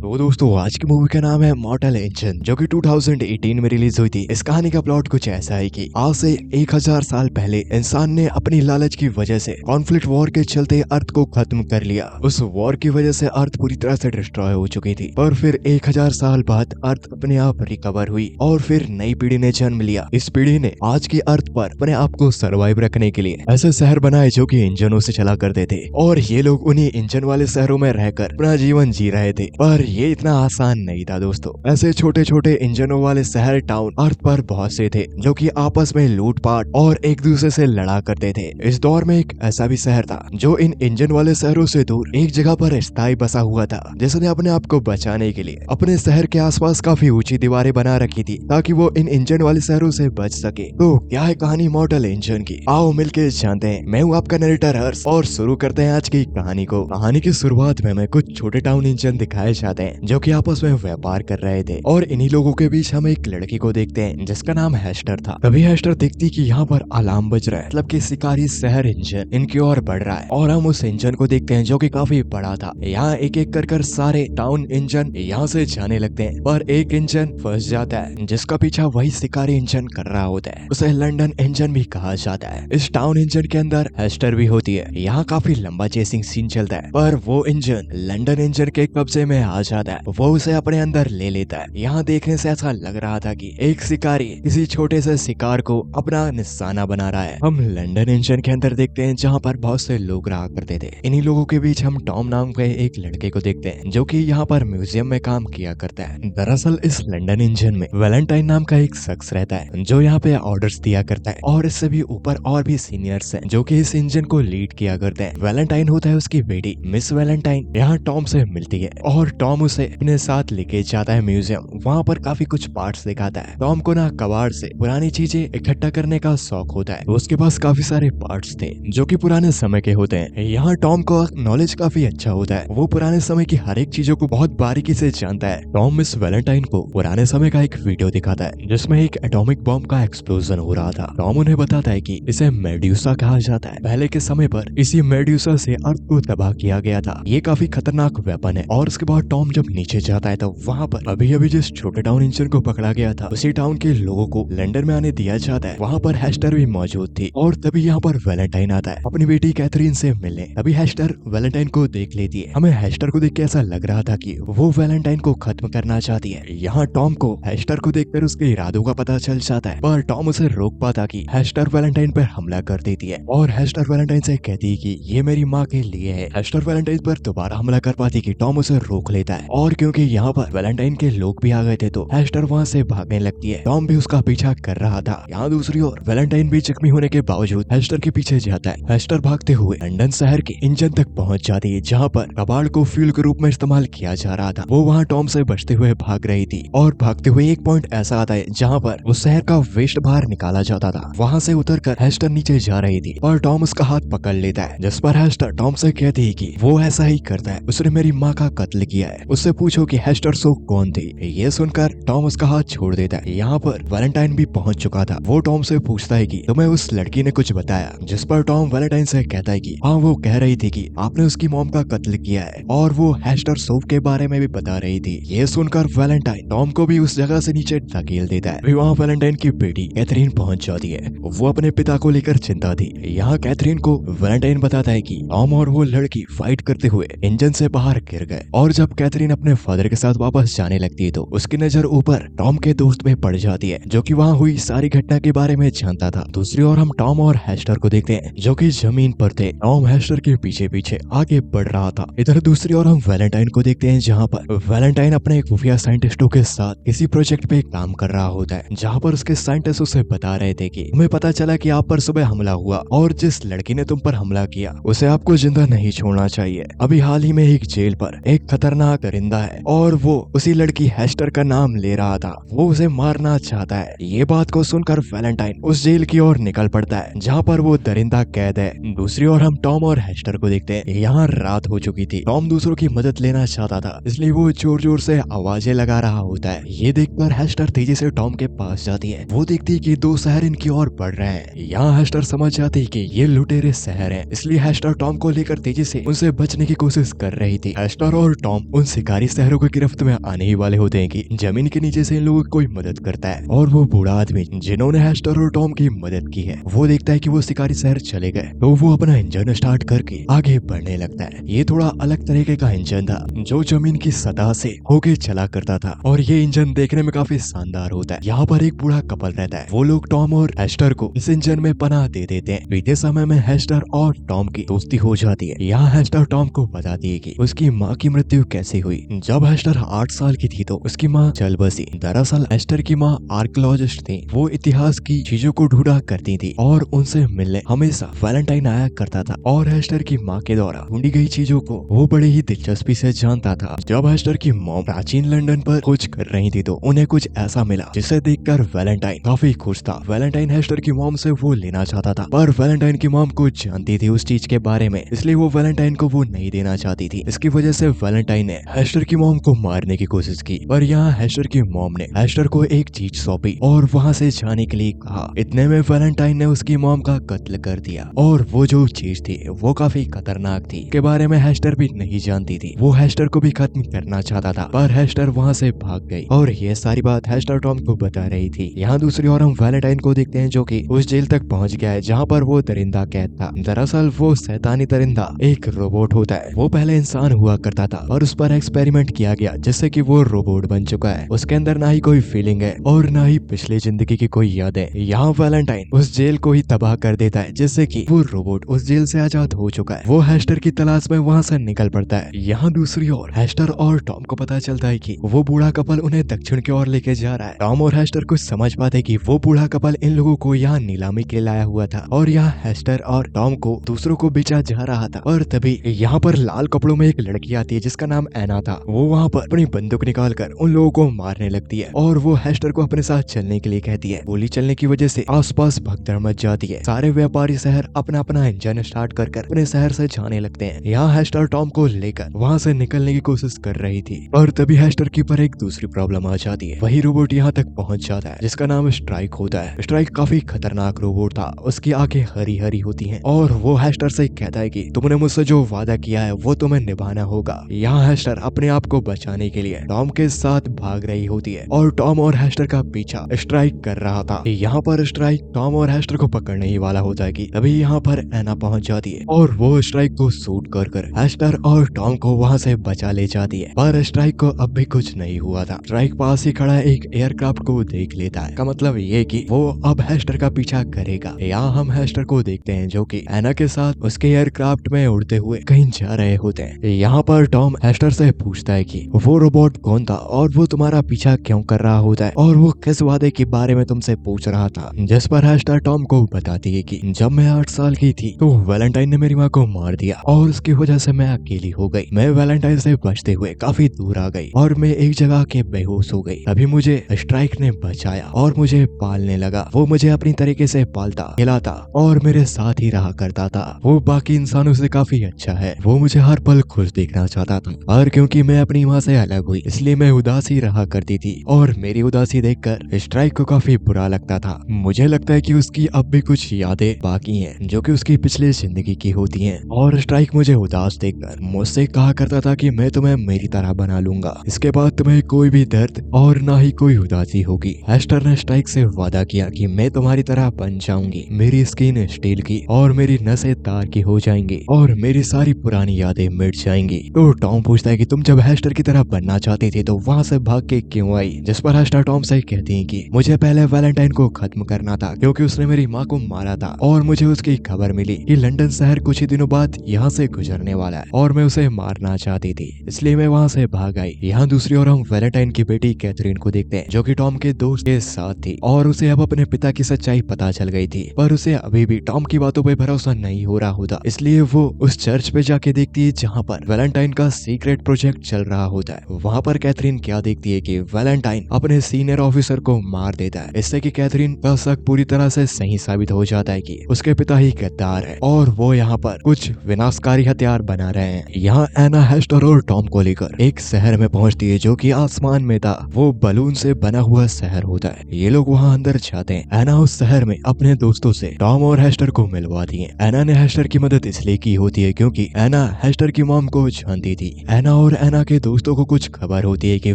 तो दोस्तों आज की मूवी का नाम है मॉर्टल इंजन, जो कि 2018 में रिलीज हुई थी। इस कहानी का प्लॉट कुछ ऐसा है कि आज से 1000 साल पहले इंसान ने अपनी लालच की वजह से कॉन्फ्लिक्ट वॉर के चलते अर्थ को खत्म कर लिया। उस वॉर की वजह से अर्थ पूरी तरह से डिस्ट्रॉय हो चुकी थी, पर फिर 1000 साल बाद अर्थ अपने आप रिकवर हुई और फिर नई पीढ़ी ने जन्म लिया। इस पीढ़ी ने आज की अर्थ पर अपने आप को सर्वाइव रखने के लिए ऐसे शहर बनाए जो कि इंजनों से चला करते थे, और ये लोग उन्हीं इंजन वाले शहरों में रहकर अपना जीवन जी रहे थे। पर ये इतना आसान नहीं था दोस्तों। ऐसे छोटे छोटे इंजनों वाले शहर टाउन अर्थ पर बहुत से थे जो कि आपस में लूटपाट और एक दूसरे से लड़ा करते थे। इस दौर में एक ऐसा भी शहर था जो इन इंजन वाले शहरों से दूर एक जगह पर स्थायी बसा हुआ था, जिसने अपने आप को बचाने के लिए अपने शहर के आसपास काफी ऊंची दीवारें बना रखी थी ताकि वो इन इंजन वाले शहरों से बच सके। तो क्या है कहानी मॉर्टल इंजन की, आओ मिलके जानते हैं। मैं हूँ आपका नरेटर हर्ष और शुरू करते हैं आज की कहानी को। कहानी की शुरुआत में हमें कुछ छोटे टाउन इंजन दिखाए जाते हैं जो कि आपस में व्यापार कर रहे थे, और इन्हीं लोगों के बीच हम एक लड़की को देखते हैं जिसका नाम हेस्टर था। तभी हेस्टर देखती कि यहाँ पर अलार्म बज रहा है, मतलब कि शिकारी शहर इंजन इनकी ओर बढ़ रहा है, और हम उस इंजन को देखते हैं जो कि काफी बड़ा था। यहाँ एक एक कर सारे टाउन इंजन यहाँ से जाने लगते हैं, पर एक इंजन फंस जाता है जिसका पीछा वही शिकारी इंजन कर रहा होता है। उसे लंदन इंजन भी कहा जाता है। इस टाउन इंजन के अंदर हेस्टर भी होती है। यहाँ काफी लंबा चेसिंग सीन चलता है, पर वो इंजन लंदन इंजन के कब्जे में आ जाता है। वो उसे अपने अंदर ले लेता है। यहाँ देखने से ऐसा लग रहा था कि एक शिकारी किसी छोटे से शिकार को अपना निशाना बना रहा है। हम लंदन इंजन के अंदर देखते हैं जहाँ पर बहुत से लोग रहा करते थे। इन्हीं लोगों के बीच हम टॉम नाम के एक लड़के को देखते हैं जो कि यहाँ पर म्यूजियम में काम किया करता है। दरअसल इस लंदन इंजन में वैलेंटाइन नाम का एक शख्स रहता है जो यहाँ पे ऑर्डर्स दिया करता है, और इससे भी ऊपर और भी सीनियर्स हैं जो कि इस इंजन को लीड किया करते हैं। वैलेंटाइन होता है उसकी बेटी मिस वैलेंटाइन। यहाँ टॉम से मिलती है और टॉम उसे अपने साथ लेके जाता है म्यूजियम। वहाँ पर काफी कुछ पार्ट्स दिखाता है। टॉम को ना कबाड़ से पुरानी चीजें इकट्ठा करने का शौक होता है, तो उसके पास काफी सारे पार्ट्स थे जो कि पुराने समय के होते हैं। यहाँ टॉम को नॉलेज काफी अच्छा होता है, वो पुराने समय की हर एक चीजों को बहुत बारीकी से जानता है। टॉम मिस वैलेंटाइन को पुराने समय का एक वीडियो दिखाता है जिसमें एक एटॉमिक बॉम्ब का एक्सप्लोजन हो रहा था। टॉम उन्हें बताता है कि इसे मेड्यूसा कहा जाता है। पहले के समय पर इसी मेड्यूसा से अर्थ को तबाह किया गया था। ये काफी खतरनाक वेपन है। और उसके बाद टॉम जब नीचे जाता है तो वहाँ पर अभी अभी जिस छोटे टाउन इंजन को पकड़ा गया था उसी टाउन के लोगों को लंदन में आने दिया जाता है। वहाँ पर हेस्टर भी मौजूद थी, और तभी यहाँ पर वैलेंटाइन आता है अपनी बेटी कैथरीन से मिलने। तभी हेस्टर वैलेंटाइन को देख लेती है। हमें हेस्टर को देख के ऐसा लग रहा था कि वो वैलेंटाइन को खत्म करना चाहती है। यहाँ टॉम को हेस्टर को देखकर उसके इरादों का पता चल जाता है, पर टॉम उसे रोक पाता कि हेस्टर वैलेंटाइन पर हमला कर देती है, और हेस्टर वैलेंटाइन से कहती है कि ये मेरी माँ के लिए है। हेस्टर वैलेंटाइन पर दोबारा हमला कर पाती कि टॉम उसे रोक लेता है, और क्योंकि यहाँ पर वैलेंटाइन के लोग भी आ गए थे तो हेस्टर वहाँ से भागने लगती है। टॉम भी उसका पीछा कर रहा था। यहाँ दूसरी ओर वैलेंटाइन भी जख्मी होने के बावजूद हेस्टर के पीछे जाता है। हेस्टर भागते हुए लंदन शहर के इंजन तक पहुँच जाती है जहाँ पर कबाड़ को फ्यूल के रूप में इस्तेमाल किया जा रहा था। वो वहाँ टॉम से बचते हुए भाग रही थी, और भागते हुए एक पॉइंट ऐसा आता है जहाँ पर उस शहर का वेस्ट बाहर निकाला जाता था। वहाँ से उतरकर हेस्टर नीचे जा रही थी, और टॉम उसका हाथ पकड़ लेता है, जिस पर हेस्टर टॉम से कहती है कि वो ऐसा ही करता है, उसने मेरी माँ का कत्ल किया है, उससे पूछो कि हेस्टर सो कौन थी। ये सुनकर टॉम उसका हाथ छोड़ देता है। यहाँ पर वैलेंटाइन भी पहुंच चुका था। वो टॉम से पूछता है कि तुम्हें उस लड़की ने कुछ बताया, जिस पर टॉम वैलेंटाइन से कहता है कि हाँ, वो कह रही थी कि आपने उसकी मॉम का कत्ल किया है, और वो हेस्टर सोफ के बारे में भी बता रही थी। ये सुनकर वैलेंटाइन टॉम को भी उस जगह से नीचे धकेल देता है। वहाँ वैलेंटाइन की बेटी कैथरीन पहुंच जाती है। वो अपने पिता को लेकर चिंता थी। यहाँ कैथरीन को वैलेंटाइन बताता है कि टॉम और वो लड़की फाइट करते हुए इंजन से बाहर गिर गए, और जब कैथरीन अपने फादर के साथ वापस जाने लगती है तो उसकी नजर ऊपर टॉम के दोस्त पे पड़ जाती है जो कि वहाँ हुई सारी घटना के बारे में जानता था। दूसरी ओर हम टॉम और हेस्टर को देखते हैं जो कि जमीन पर थे। टॉम हेस्टर के पीछे पीछे आगे बढ़ रहा था। इधर दूसरी ओर हम वैलेंटाइन को देखते हैं जहाँ पर वैलेंटाइन अपने खुफिया साइंटिस्टों के साथ किसी प्रोजेक्ट पे काम कर रहा होता है, जहाँ पर उसके साइंटिस्ट उसे बता रहे थे कि हमें पता चला कि आप पर सुबह हमला हुआ, और जिस लड़की ने तुम पर हमला किया उसे आपको जिंदा नहीं छोड़ना चाहिए। अभी हाल ही में एक जेल पर एक खतरनाक दरिंदा है, और वो उसी लड़की हेस्टर का नाम ले रहा था। वो उसे मारना चाहता है। ये बात को सुनकर वैलेंटाइन उस जेल की ओर निकल पड़ता है जहाँ पर वो दरिंदा कैद है। दूसरी ओर हम टॉम और हेस्टर को देखते हैं। यहाँ रात हो चुकी थी। टॉम दूसरों की मदद लेना चाहता था, इसलिए वो जोर जोर से आवाजें लगा रहा होता है। ये देखकर हेस्टर तेजी से टॉम के पास जाती है। वो देखती है कि दो शहर इनकी ओर बढ़ रहे हैं। यहाँ हेस्टर समझ जाती है कि ये लुटेरे शहर हैं, इसलिए हेस्टर टॉम को लेकर तेजी से उनसे बचने की कोशिश कर रही थी। हेस्टर और टॉम उन शिकारी शहरों की गिरफ्त में आने ही वाले होते हैं कि जमीन के नीचे से इन लोगों की कोई मदद करता है और वो बूढ़ा आदमी जिन्होंने हेस्टर और टॉम की मदद की है वो देखता है कि वो शिकारी शहर चले गए तो वो अपना इंजन स्टार्ट करके आगे बढ़ने लगता है। ये थोड़ा अलग तरीके का इंजन था जो जमीन की सतह से होके चला करता था और ये इंजन देखने में काफी शानदार होता है। यहाँ पर एक बूढ़ा कपल रहता है। वो लोग टॉम और हेस्टर को इस इंजन में पनाह दे देते हैं। बीते समय में हेस्टर और टॉम की दोस्ती हो जाती है। यहाँ हेस्टर टॉम को बताती है कि उसकी माँ की मृत्यु कैसे हुई। जब हेस्टर 8 साल की थी तो उसकी माँ चल बसी। दरअसल हेस्टर की माँ आर्कियोलॉजिस्ट थी। वो इतिहास की चीजों को ढूंढा करती थी और उनसे मिलने हमेशा वैलेंटाइन आया करता था और हेस्टर की माँ के द्वारा ढूंढी गई चीजों को वो बड़ी ही दिलचस्पी से जानता था। जब हेस्टर की मॉम प्राचीन लंदन पर खोज कर रही थी तो उन्हें कुछ ऐसा मिला जिसे देखकर वैलेंटाइन काफी खुश था। वैलेंटाइन हेस्टर की मॉम से वो लेना चाहता था पर वैलेंटाइन की मॉम को जानती थी उस चीज के बारे में, इसलिए वो वैलेंटाइन को वो नहीं देना चाहती थी। इसकी वजह से वैलेंटाइन ने हेस्टर की मॉम को मारने की कोशिश की पर यहाँ हेस्टर की मॉम ने हेस्टर को एक चीज सौंपी और वहाँ से जाने के लिए कहा। इतने में वैलेंटाइन ने उसकी मॉम का कत्ल कर दिया और वो जो चीज थी वो काफी खतरनाक थी के बारे में हेस्टर भी नहीं जानती थी। वो हेस्टर को भी खत्म करना चाहता था पर हेस्टर वहाँ से भाग गई और ये सारी बात हेस्टर टॉम को बता रही थी। यहाँ दूसरी ओर हम वैलेंटाइन को देखते हैं जो कि उस जेल तक पहुँच गया है जहाँ पर वो दरिंदा कैद था। दरअसल वो शैतानी दरिंदा एक रोबोट होता है। वो पहले इंसान हुआ करता था और उस पर एक्सपेरिमेंट किया गया जिससे कि वो रोबोट बन चुका है। उसके अंदर ना ही कोई फीलिंग है और ना ही पिछली जिंदगी की कोई याद है। यहाँ वैलेंटाइन उस जेल को ही तबाह कर देता है जिससे कि वो रोबोट उस जेल से आजाद हो चुका है। वो हेस्टर की तलाश में वहाँ से निकल पड़ता है। यहाँ दूसरी ओर हेस्टर और टॉम को पता चलता है कि वो बूढ़ा कपल उन्हें दक्षिण की ओर लेके जा रहा है। टॉम और हेस्टर कुछ समझ पाते कि वो बूढ़ा कपल इन लोगों को यहाँ नीलामी के लिए लाया हुआ था और यहाँ हेस्टर और टॉम को दूसरों को बेचा जा रहा था। और तभी यहाँ पर लाल कपड़ों में एक लड़की आती है जिसका नाम एना था। वो वहाँ पर अपनी बंदूक निकाल कर उन लोगों को मारने लगती है और वो हेस्टर को अपने साथ चलने के लिए कहती है। गोली चलने की वजह से आसपास भगदड़ मच जाती है। सारे व्यापारी शहर अपना अपना इंजन स्टार्ट कर अपने शहर से जाने लगते हैं। यहाँ हेस्टर टॉम को लेकर वहाँ से निकलने की कोशिश कर रही थी और तभी हेस्टर की पर एक दूसरी प्रॉब्लम आ जाती है। वही रोबोट यहाँ तक पहुँच जाता है जिसका नाम स्ट्राइक होता है। स्ट्राइक काफी खतरनाक रोबोट था। उसकी आंखें हरी हरी होती हैं और वो हेस्टर से कहता है कि तुमने मुझसे जो वादा किया है वो तुम्हें निभाना होगा। यहाँ हेस्टर अपने आप को बचाने के लिए टॉम के साथ भाग रही होती है और टॉम और हेस्टर का पीछा स्ट्राइक कर रहा था। यहाँ पर स्ट्राइक टॉम और हेस्टर को पकड़ने ही वाला होता है कि तभी यहाँ पर एना पहुंच जाती है और वो स्ट्राइक को शूट कर हेस्टर और टॉम को वहाँ से बचा ले जाती है। पर स्ट्राइक को अब भी कुछ नहीं हुआ था। स्ट्राइक पास ही खड़ा एक एयरक्राफ्ट को देख लेता है। का मतलब ये कि वो अब हेस्टर का पीछा करेगा। यहाँ हम हेस्टर को देखते हैं जो कि एना के साथ उसके एयरक्राफ्ट में उड़ते हुए कहीं जा रहे होते हैं। यहाँ पर टॉम हेस्टर से पूछता है कि वो रोबोट कौन था और वो तुम्हारा पीछा क्यों कर रहा होता है और वो किस वादे के बारे में तुमसे पूछ रहा था। जिस पर हेस्टर टॉम को बताती है कि जब मैं 8 साल की थी तो वैलेंटाइन ने मेरी माँ को मार दिया और उसकी वजह से मैं अकेली हो गई। मैं वैलेंटाइन से बचते हुए काफी दूर आ गई और मैं एक जगह के बेहोश हो गई। तभी मुझे स्ट्राइक ने बचाया और मुझे पालने लगा। वो मुझे अपनी तरीके से पालता खिलाता और मेरे साथ ही रहा करता था। वो बाकी इंसानों से काफी अच्छा है। वो मुझे हर पल खुश देखना चाहता था और क्योंकि मैं अपनी माँ से अलग हुई इसलिए मैं उदास ही रहा करती थी और मेरी उदासी देखकर स्ट्राइक को काफी बुरा लगता था। मुझे लगता है कि उसकी अब भी कुछ यादें बाकी हैं जो कि उसकी पिछली जिंदगी की होती हैं और स्ट्राइक मुझे उदास देखकर मुझसे कहा करता था कि मैं तुम्हें मेरी तरह बना लूंगा। इसके बाद तुम्हें कोई भी दर्द और ना ही कोई उदासी होगी। हेस्टर ने स्ट्राइक से वादा किया कि मैं तुम्हारी तरह बन जाऊंगी। मेरी स्किन स्टील की और मेरी नसें तार की हो जाएंगी और मेरी सारी पुरानी यादें मिट जाएंगी। तो टॉम पूछता है कि तुम जब हेस्टर की तरह बनना चाहती थी तो वहाँ से भाग के क्यों आई। जिस पर हेस्टर टॉम से कहती है कि मुझे पहले वैलेंटाइन को खत्म करना था क्योंकि उसने मेरी माँ को मारा था और मुझे उसकी खबर मिली कि लंदन शहर कुछ ही दिनों बाद यहाँ से गुजरने वाला है और मैं उसे मारना चाहती थी, इसलिए मैं वहाँ से भाग आई। यहाँ दूसरी ओर हम वैलेंटाइन की बेटी कैथरीन को देखते हैं जो कि टॉम के दोस्त के साथ थी और उसे अब अपने पिता की सच्चाई पता चल गई थी पर उसे अभी भी टॉम की बातों पे भरोसा नहीं हो रहा होता। इसलिए वो उस चर्च पे जाके देखती है जहाँ पर वैलेंटाइन का सीक्रेट प्रोजेक्ट चल रहा होता है। वहाँ पर कैथरीन क्या देखती है कि वैलेंटाइन अपने सीनियर ऑफिसर को मार देता है। इससे कि कैथरीन का शक पूरी तरह से सही साबित हो जाता है कि उसके पिता ही गद्दार है और वो यहाँ पर कुछ विनाशकारी हथियार बना रहे हैं। यहाँ एना हेस्टर और टॉम को लेकर एक शहर में पहुंचती है जो कि आसमान में था। वो बलून से बना हुआ शहर होता है। ये लोग वहाँ अंदर जाते हैं। एना उस शहर में अपने दोस्तों से टॉम और हेस्टर को मिलवाती है। एना ने हेस्टर की मदद इसलिए की होती है क्योंकि एना हेस्टर की मॉम को जानती थी। एना और एना के दोस्तों को कुछ खबर होती है कि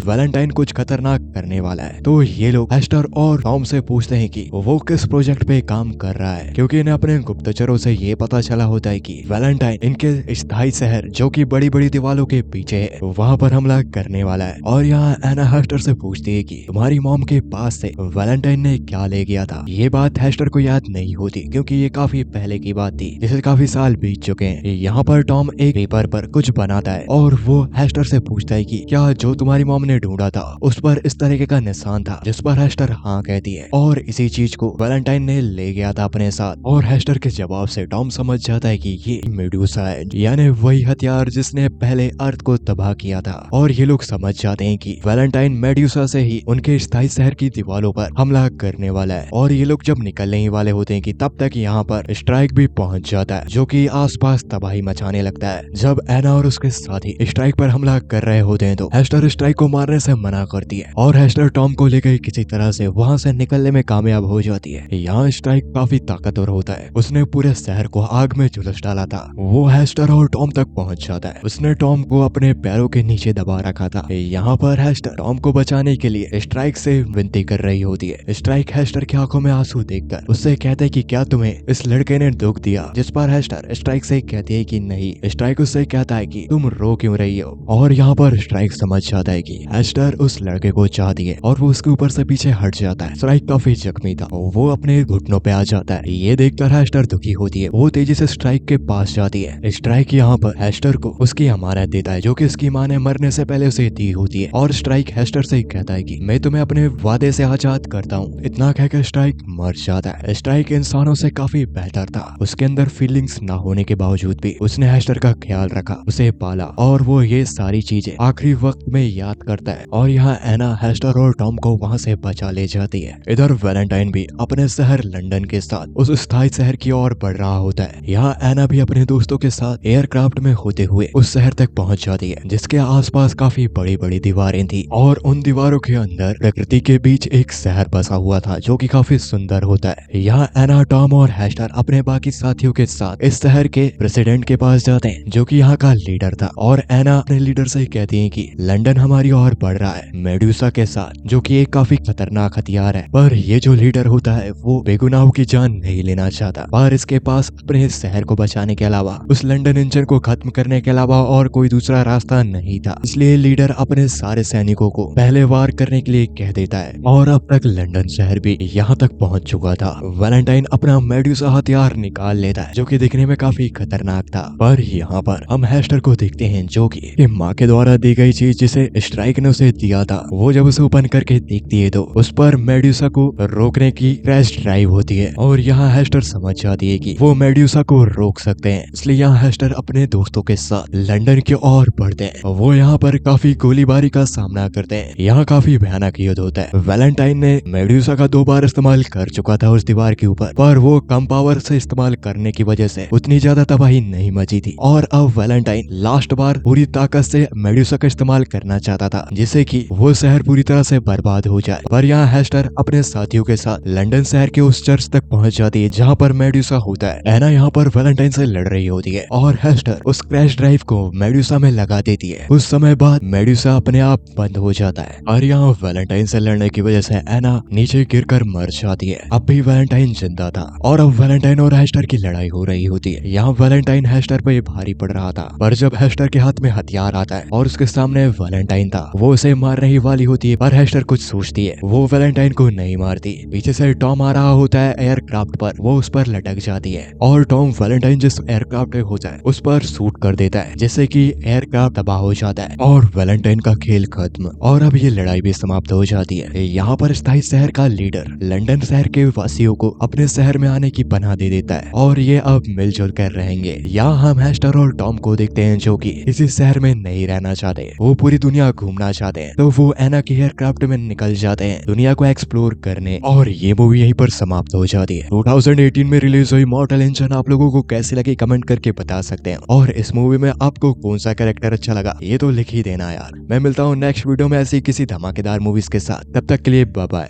वैलेंटाइन कुछ खतरनाक करने वाला है। तो ये लोग हेस्टर और टॉम से पूछते हैं कि वो किस प्रोजेक्ट पे काम कर रहा है, क्योंकि इन्हें अपने गुप्तचरों से ये पता चला होता है कि वैलेंटाइन इनके स्थायी शहर जो कि बड़ी बड़ी दीवारों के पीछे है वहाँ पर हमला करने वाला है। और यहाँ एना हेस्टर से पूछती है कि तुम्हारी मॉम के पास से वैलेंटाइन ने क्या ले गया था। ये बात हेस्टर को याद नहीं होती क्योंकि ये काफी पहले की बात थी, जिसे काफी साल बीत चुके हैं। यहाँ पर टॉम एक पेपर पर कुछ बनाता है और वो हेस्टर से पूछता है कि क्या जो तुम्हारी मॉम ने ढूंढा था उस पर इस तरीके का निशान था, जिस पर हेस्टर हाँ कहती है और इसी चीज को वैलेंटाइन ने ले गया था अपने साथ। और हेस्टर के जवाब से टॉम समझ जाता है कि ये मेडूसा है, यानी वही हथियार जिसने पहले अर्थ को तबाह किया था। और ये लोग समझ जाते हैं कि वैलेंटाइन मेडूसा से ही उनके स्थायी शहर की दीवारों पर हमला करने वाला है। और ये लोग जब निकलने ही वाले होते हैं कि तब तक यहाँ पर स्ट्राइक भी पहुंच जाता है, जो कि आसपास तबाही मचाने लगता है। जब एना और उसके साथी स्ट्राइक पर हमला कर रहे होते हैं तो हेस्टर स्ट्राइक को मारने से मना करती है और हेस्टर टॉम को लेकर किसी तरह से वहां से निकलने में कामयाब हो जाती है। यहाँ स्ट्राइक काफी ताकतवर होता है, उसने पूरे शहर को आग में झुलस डाला था। वो हेस्टर और टॉम तक पहुंच जाता है। उसने टॉम को अपने पैरों के नीचे दबा रखा था। यहाँ पर हेस्टर टॉम को बचाने के लिए स्ट्राइक से विनती कर रही होती है। स्ट्राइक हेस्टर की आंखों में आंसू देखकर उससे कहते हैं कि क्या तुम्हें इस लड़के ने दुख दिया, जिस पर हेस्टर स्ट्राइक से कहती है कि नहीं। स्ट्राइक उससे कहता है कि तुम रो क्यों रही हो। और यहाँ पर स्ट्राइक समझ जाता है कि हेस्टर उस लड़के को चाहती है और वो उसके ऊपर से पीछे हट जाता है। स्ट्राइक काफी जख्मी था, वो अपने घुटनों पे आ जाता है। ये देखकर हेस्टर दुखी होती है, वो तेजी से स्ट्राइक के पास जाती है। स्ट्राइक यहाँ पर हेस्टर को उसकी अमानत देता है जो कि उसकी माँ ने मरने से पहले उसे दी होती है। और स्ट्राइक हेस्टर से कहता है कि मैं तुम्हें अपने वादे से आजाद करता हूँ। इतना कहकर स्ट्राइक मर जाता है। स्ट्राइक इंसानों से काफी बेहतर था, उसके अंदर फीलिंग्स ना होने के बावजूद भी उसने हेस्टर का ख्याल रखा, उसे पाला और वो ये सारी चीजें आखिरी वक्त में याद करता है। और यहाँ एना हेस्टर और टॉम को वहाँ से बचा ले जाती है। इधर वैलेंटाइन भी अपने शहर लंदन के साथ उस स्थायी शहर की ओर बढ़ रहा होता है। यहाँ एना भी अपने दोस्तों के साथ एयरक्राफ्ट में होते हुए उस शहर तक पहुंच जाती है, जिसके आसपास काफी बड़ी बड़ी दीवारें थी और उन दीवारों के अंदर प्रकृति के बीच एक शहर बसा हुआ था जो कि काफी सुंदर होता है। यहाँ एना, टॉम और हेस्टर अपने बाकी साथियों के साथ इस शहर के प्रेसिडेंट के पास जाते हैं, जो कि यहाँ का लीडर था। और एना अपने लीडर से कहती है कि लंदन हमारी ओर बढ़ रहा है मेडूसा के साथ, जो कि एक काफी खतरनाक हथियार है। पर ये जो लीडर होता है वो बेगुनाहों की जान नहीं लेना चाहता, पर इसके पास अपने शहर को बचाने के अलावा, उस लंदन इंजन को खत्म करने के अलावा और कोई दूसरा रास्ता नहीं था। इसलिए लीडर अपने सारे सैनिकों को पहले वार करने के लिए कह देता है। और अब तक लंदन शहर भी यहाँ तक पहुँच चुका था। वैलेंटाइन अपना मेडूसा हथियार निकाल लेता है, जो कि दिखने में काफी खतरनाक था। पर यहाँ पर हम हेस्टर को देखते हैं, जो कि माँ के द्वारा दी गई चीज जिसे स्ट्राइक ने उसे दिया था, वो जब उसे ओपन करके देखती है तो उस पर मेडूसा को रोकने की क्रैश ड्राइव होती है। और यहाँ हेस्टर समझ जाती है कि वो मेडूसा को रोक सकते हैं। इसलिए यहाँ हेस्टर अपने दोस्तों के साथ लंदन की ओर बढ़ते हैं। वो यहाँ पर काफी गोलीबारी का सामना करते हैं। यहाँ काफी भयानक युद्ध होता है। वैलेंटाइन ने मेडूसा का 2 बार इस्तेमाल कर चुका था उस दीवार के ऊपर, पर वो कम पावर से इस्तेमाल करने की वजह से उतनी ज्यादा तबाही नहीं मची थी। और अब वैलेंटाइन लास्ट बार पूरी ताकत से मेडूसा का इस्तेमाल करना चाहता था, जिससे कि वो शहर पूरी तरह से बर्बाद हो जाए। पर यहाँ हेस्टर अपने साथियों के साथ लंदन शहर के उस चर्च तक पहुंच जाती है जहाँ पर मेडूसा होता है। एना यहाँ पर वैलेंटाइन से लड़ रही होती है और हेस्टर उस क्रैश ड्राइव को मेडूसा में लगा देती है। कुछ समय बाद मेडूसा अपने आप बंद हो जाता है और यहाँ वैलेंटाइन से लड़ने की वजह से एना नीचे गिरकर मर जाती है। अब भी वैलेंटाइन जिंदा था और अब वैलेंटाइन और हेस्टर की लड़ाई हो रही होती है। यहाँ वैलेंटाइन हेस्टर पे भारी पड़ रहा था, पर जब हेस्टर के हाथ में हथियार आता है और उसके सामने वैलेंटाइन था, वो उसे मारने ही वाली होती है। पर हेस्टर कुछ सोचती है, वो वैलेंटाइन को नहीं मारती। पीछे से टॉम आ रहा होता है एयरक्राफ्ट पर, वो उस पर लटक जाती है और टॉम वैलेंटाइन जिस एयरक्राफ्ट में होता है उस पर शूट कर देता है, जिससे कि एयरक्राफ्ट तबाह हो जाता है और वैलेंटाइन का खेल खत्म। और अब ये लड़ाई भी समाप्त हो जाती है। यहाँ पर स्थायी शहर का लीडर लंदन शहर के वासियों को अपने शहर में आने की पनाह दे देता है और ये अब मिलजुल कर रहेंगे। यहाँ हम हेस्टर और टॉम को देखते हैं, जो कि इसी शहर में नहीं रहना चाहते, वो पूरी दुनिया घूमना चाहते हैं। तो वो एना की एयरक्राफ्ट में निकल जाते हैं दुनिया को एक्सप्लोर करने। और ये मूवी यहीं पर समाप्त हो जाती है। 2018 में रिलीज हुई मॉर्टल इंजन आप लोगों को कैसी लगी कमेंट करके बता सकते हैं। और इस मूवी में आपको कौन सा कैरेक्टर अच्छा लगा ये तो लिख ही देना यार। मैं मिलता हूँ नेक्स्ट वीडियो में ऐसी किसी धमाकेदार मूवीज के साथ। तब तक के लिए बाय बाय।